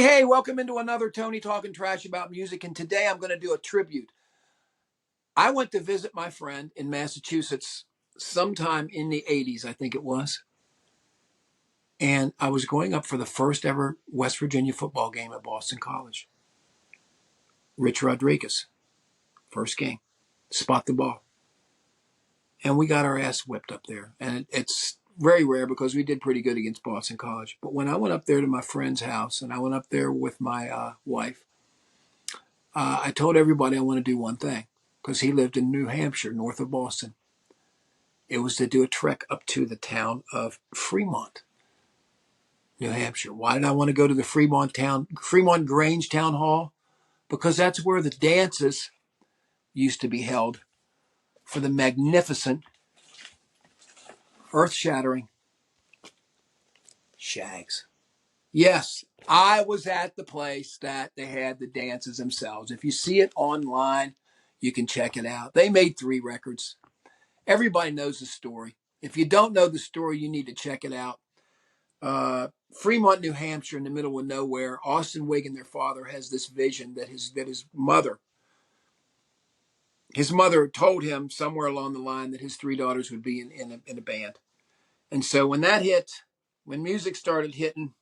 Hey, welcome into another Tony Talking Trash About Music. And today I'm going to do a tribute. I went to visit my friend in Massachusetts sometime in the 80s, I think it was. And I was going up for the first ever West Virginia football game at Boston College. Rich Rodriguez, first game, spot the ball. And we got our ass whipped up there. And it's very rare because we did pretty good against Boston College. But when I went up there to my friend's house and I went up there with my wife, I told everybody I want to do one thing because he lived in New Hampshire, north of Boston. It was to do a trek up to the town of Fremont, New Hampshire. Why did I want to go to the Fremont Grange Town Hall? Because that's where the dances used to be held for the magnificent, earth-shattering Shaggs. Yes, I was at the place that they had the dances themselves. If you see it online, you can check it out. They made 3 records. Everybody knows the story. If you don't know the story, you need to check it out. Fremont, New Hampshire, in the middle of nowhere. Austin Wiggin, their father, has this vision that his mother told him somewhere along the line that his 3 daughters would be in a band. And so when that hit, when music started hitting,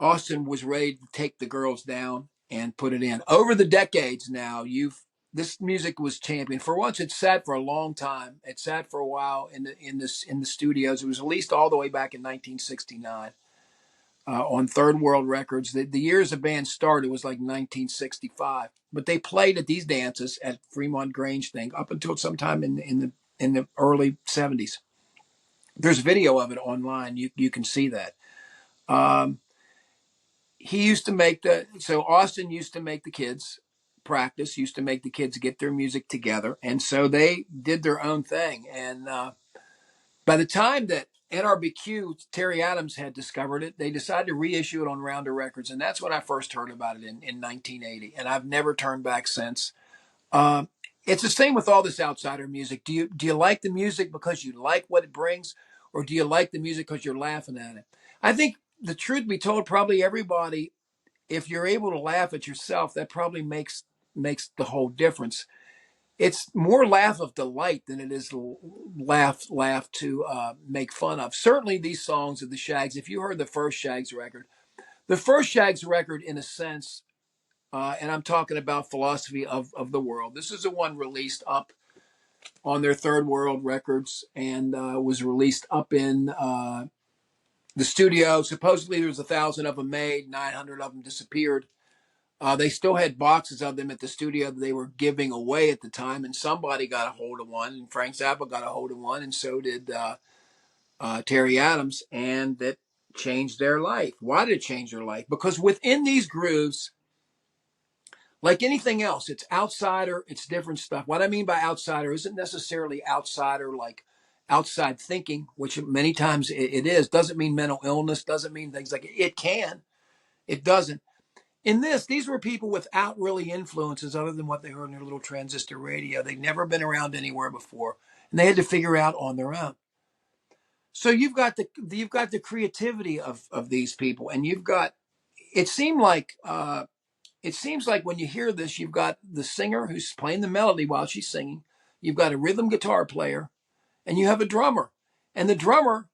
Austin was ready to take the girls down and put it in. Over the decades now, this music was championed. For once, it sat for a long time. It sat for a while in the studios. It was released all the way back in 1969 on Third World Records. The years the band started was like 1965, but they played at these dances at Fremont Grange thing up until sometime in the early 70s. There's video of it online. You can see that. Austin used to make the kids practice, used to make the kids get their music together. And so they did their own thing. And by the time that NRBQ, Terry Adams had discovered it, they decided to reissue it on Rounder Records. And that's when I first heard about it in 1980. And I've never turned back since. It's the same with all this outsider music. Do you like the music because you like what it brings? Or do you like the music because you're laughing at it? I think the truth be told, probably everybody, if you're able to laugh at yourself, that probably makes the whole difference. It's more laugh of delight than it is laugh to make fun of. Certainly these songs of the Shaggs, if you heard the first Shaggs record in a sense, and I'm talking about Philosophy of the World. This is the one released up on their Third World Records and was released up in the studio. Supposedly there was 1,000 of them made, 900 of them disappeared. They still had boxes of them at the studio that they were giving away at the time, and somebody got a hold of one, and Frank Zappa got a hold of one, and so did Terry Adams, and that changed their life. Why did it change their life? Because within these grooves, like anything else, it's outsider, it's different stuff. What I mean by outsider isn't necessarily outsider like outside thinking, which many times it is. Doesn't mean mental illness, doesn't mean things like it can. It doesn't. In these were people without really influences other than what they heard on their little transistor radio. They'd never been around anywhere before, and they had to figure out on their own. So you've got the creativity of these people, and you've got. It seems like when you hear this, you've got the singer who's playing the melody while she's singing. You've got a rhythm guitar player, and you have a drummer. And the drummer,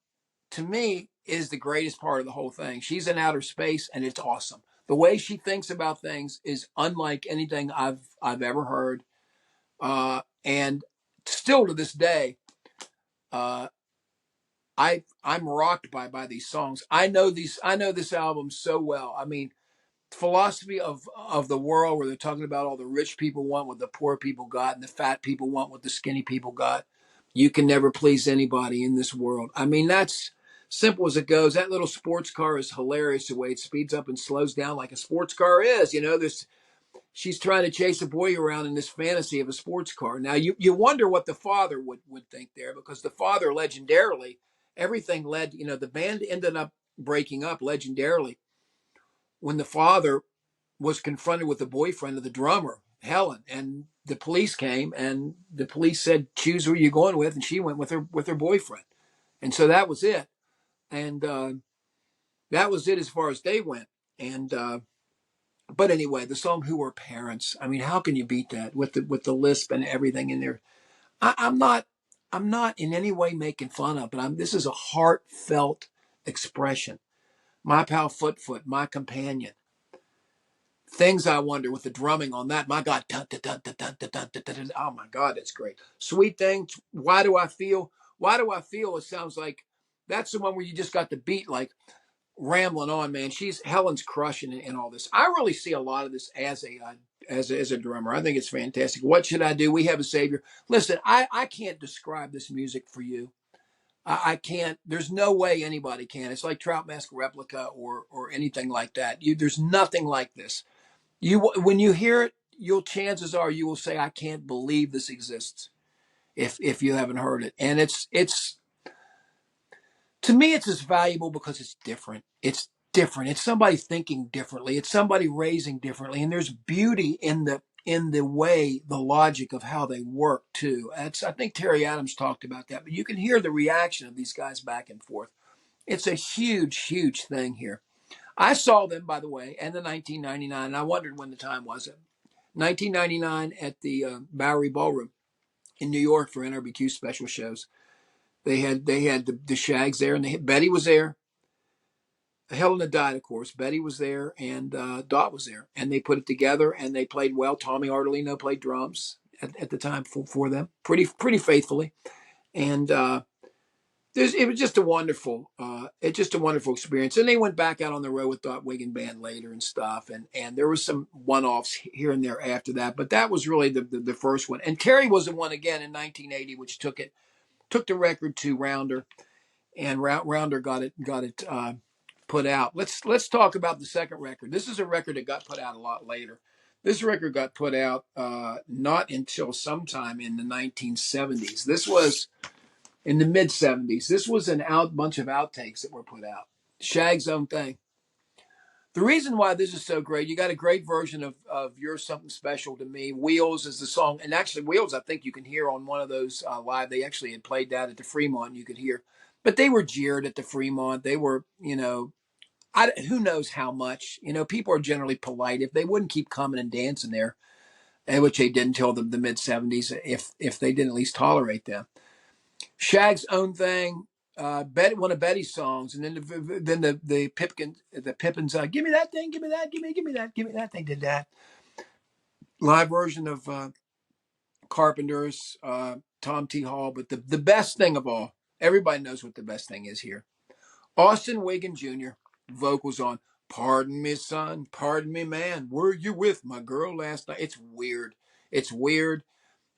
to me, is the greatest part of the whole thing. She's in outer space, and it's awesome. The way she thinks about things is unlike anything I've ever heard, and still to this day, I'm rocked by these songs. I know this album so well. I mean, Philosophy of the World, where they're talking about all the rich people want what the poor people got, and the fat people want what the skinny people got. You can never please anybody in this world. I mean, that's simple as it goes. That little sports car is hilarious the way it speeds up and slows down like a sports car is. She's trying to chase a boy around in this fantasy of a sports car. Now, you wonder what the father would think there, because the father, legendarily, everything led, the band ended up breaking up legendarily when the father was confronted with the boyfriend of the drummer, Helen, and the police came, and the police said, "Choose who you're going with," and she went with her boyfriend, and so that was it, and that was it as far as they went. And but anyway, the song "Who Are Parents?" I mean, how can you beat that with the lisp and everything in there? I'm not in any way making fun of, but this is a heartfelt expression. My pal Foot Foot, my companion. Things I Wonder with the drumming on that. My God. Dun, dun, dun, dun, dun, dun, dun, dun, dun. Oh my God, that's great. Sweet Thing. Why Do I Feel? Why Do I Feel? It sounds like that's the one where you just got the beat like rambling on, man. Helen's crushing it in all this. I really see a lot of this as a drummer. I think it's fantastic. What Should I Do? We Have a Savior. Listen, I can't describe this music for you. I can't. There's no way anybody can. It's like Trout Mask Replica or anything like that. There's nothing like this. When you hear it, chances are you will say, "I can't believe this exists." If you haven't heard it, and it's to me, it's as valuable because it's different. It's different. It's somebody thinking differently. It's somebody raising differently, and there's beauty in the way, the logic of how they work too. I think Terry Adams talked about that, but you can hear the reaction of these guys back and forth. It's a huge, huge thing here. I saw them, by the way, in the 1999, and I wondered when the time was. 1999 at the Bowery Ballroom in New York for NRBQ special shows. They had the Shaggs there, and Betty was there. Helen had died, of course. Betty was there, and Dot was there, and they put it together, and they played well. Tommy Artolino played drums at the time for them, pretty faithfully, and it was just a wonderful experience. And they went back out on the road with Dot Wiggin Band later and stuff, and there was some one-offs here and there after that, but that was really the first one. And Terry was the one again in 1980, which took the record to Rounder, and Rounder got it put out. Let's talk about the second record. This is a record that got put out a lot later. This record got put out not until sometime in the 1970s. This was in the mid 70s. This was bunch of outtakes that were put out. Shaggs' own thing. The reason why this is so great, you got a great version of You're Something Special to Me. Wheels is the song. And actually, Wheels, I think you can hear on one of those live. They actually had played that at the Fremont. You could hear. But they were jeered at the Fremont. They were, who knows how much. People are generally polite. If they wouldn't keep coming and dancing there, which they did until the mid 70s, if they didn't at least tolerate them. Shaggs' own thing, one of Betty's songs, and then the Pippins, give me that thing, give me that, give me that thing. Did that live version of Carpenter's Tom T. Hall, but the best thing of all, everybody knows what the best thing is here. Austin Wiggin Jr. vocals on "Pardon Me, Son, Pardon Me, Man, Were You With My Girl Last Night?" It's weird. It's weird.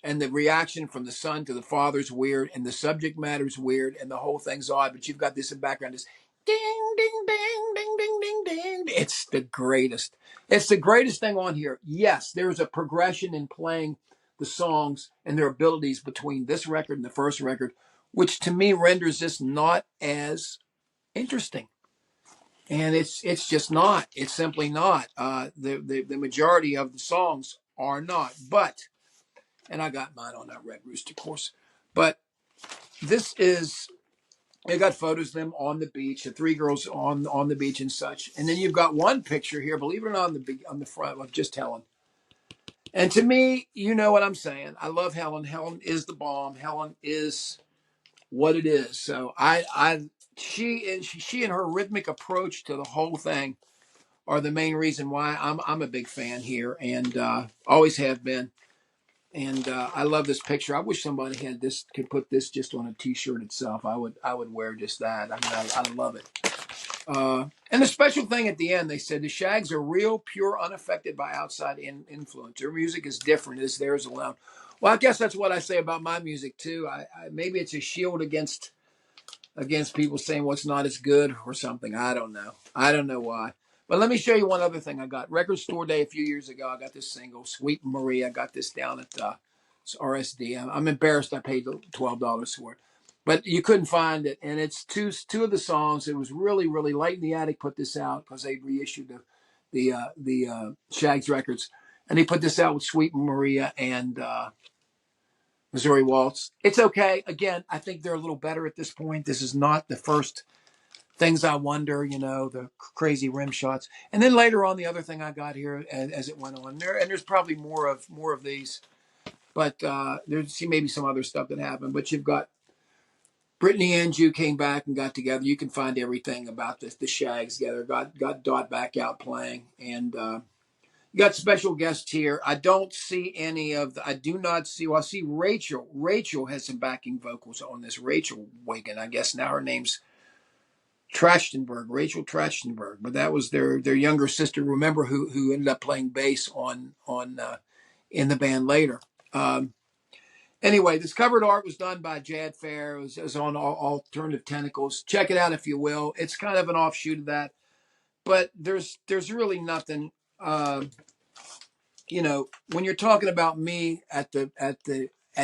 And the reaction from the son to the father's weird, and the subject matter's weird, and the whole thing's odd. But you've got this in background, this ding, ding, ding, ding, ding, ding, ding. It's the greatest. It's the greatest thing on here. Yes, there's a progression in playing the songs and their abilities between this record and the first record, which to me renders this not as interesting. And it's just not. It's simply not. The majority of the songs are not. But and I got mine on that Red Rooster course. But I got photos of them on the beach, the three girls on the beach and such. And then you've got one picture here, believe it or not, on the front of just Helen. And to me, you know what I'm saying. I love Helen. Helen is the bomb. Helen is what it is. So she and her rhythmic approach to the whole thing are the main reason why I'm a big fan here, and always have been. And I love this picture. I wish somebody could put this just on a T-shirt itself. I would wear just that. I mean, I love it. And the special thing at the end, they said the Shaggs are real, pure, unaffected by outside influence. Their music is different, as theirs alone. Well, I guess that's what I say about my music too. Maybe it's a shield against people saying what's not as good or something. I don't know. I don't know why. But let me show you one other thing I got. Record Store Day a few years ago, I got this single, Sweet Maria. I got this down at RSD. I'm embarrassed I paid $12 for it. But you couldn't find it. And it's two of the songs. It was really, really Light in the Attic put this out because they reissued the Shaggs records. And they put this out with Sweet Maria and Missouri Waltz. It's okay. Again, I think they're a little better at this point. This is not the first Things I Wonder, the crazy rim shots. And then later on, the other thing I got here as it went on there, and there's probably more of these, but there's maybe some other stuff that happened. But you've got Britney and Jew came back and got together. You can find everything about this. The Shaggs together got Dot back out playing, and you got special guests here. I don't see any of the. I do not see. Well, I see Rachel. Rachel has some backing vocals on this. Rachel Wiggin. I guess now her name's Trachtenberg. Rachel Trachtenberg. But that was their younger sister. Remember who ended up playing bass on in the band later. Anyway, this covered art was done by Jad Fair. It was on Alternative Tentacles. Check it out if you will. It's kind of an offshoot of that, but there's really nothing. When you're talking about me at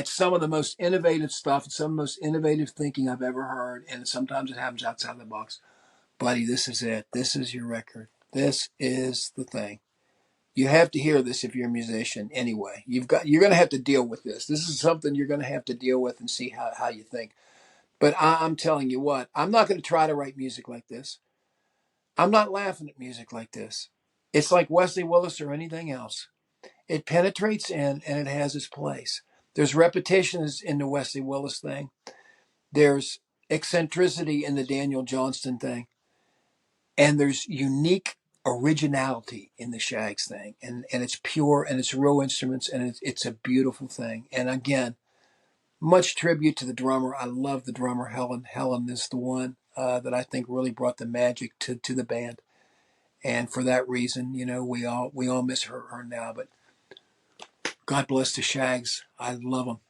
some of the most innovative stuff, some of the most innovative thinking I've ever heard, and sometimes it happens outside the box, buddy. This is it. This is your record. This is the thing. You have to hear this if you're a musician anyway. You're going to have to deal with this. This is something you're going to have to deal with and see how you think. But I'm telling you what, I'm not going to try to write music like this. I'm not laughing at music like this. It's like Wesley Willis or anything else. It penetrates in and it has its place. There's repetitions in the Wesley Willis thing. There's eccentricity in the Daniel Johnston thing. And there's unique originality in the Shaggs thing. And it's pure and it's real instruments and it's a beautiful thing. And again, much tribute to the drummer. I love the drummer, Helen. Helen is the one that I think really brought the magic to the band. And for that reason, we all miss her now. But God bless the Shaggs. I love them.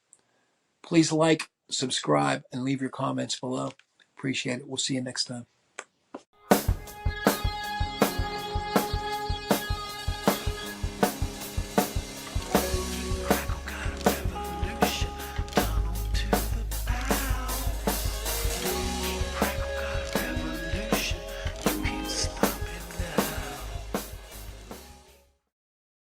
Please like, subscribe, and leave your comments below. Appreciate it. We'll see you next time.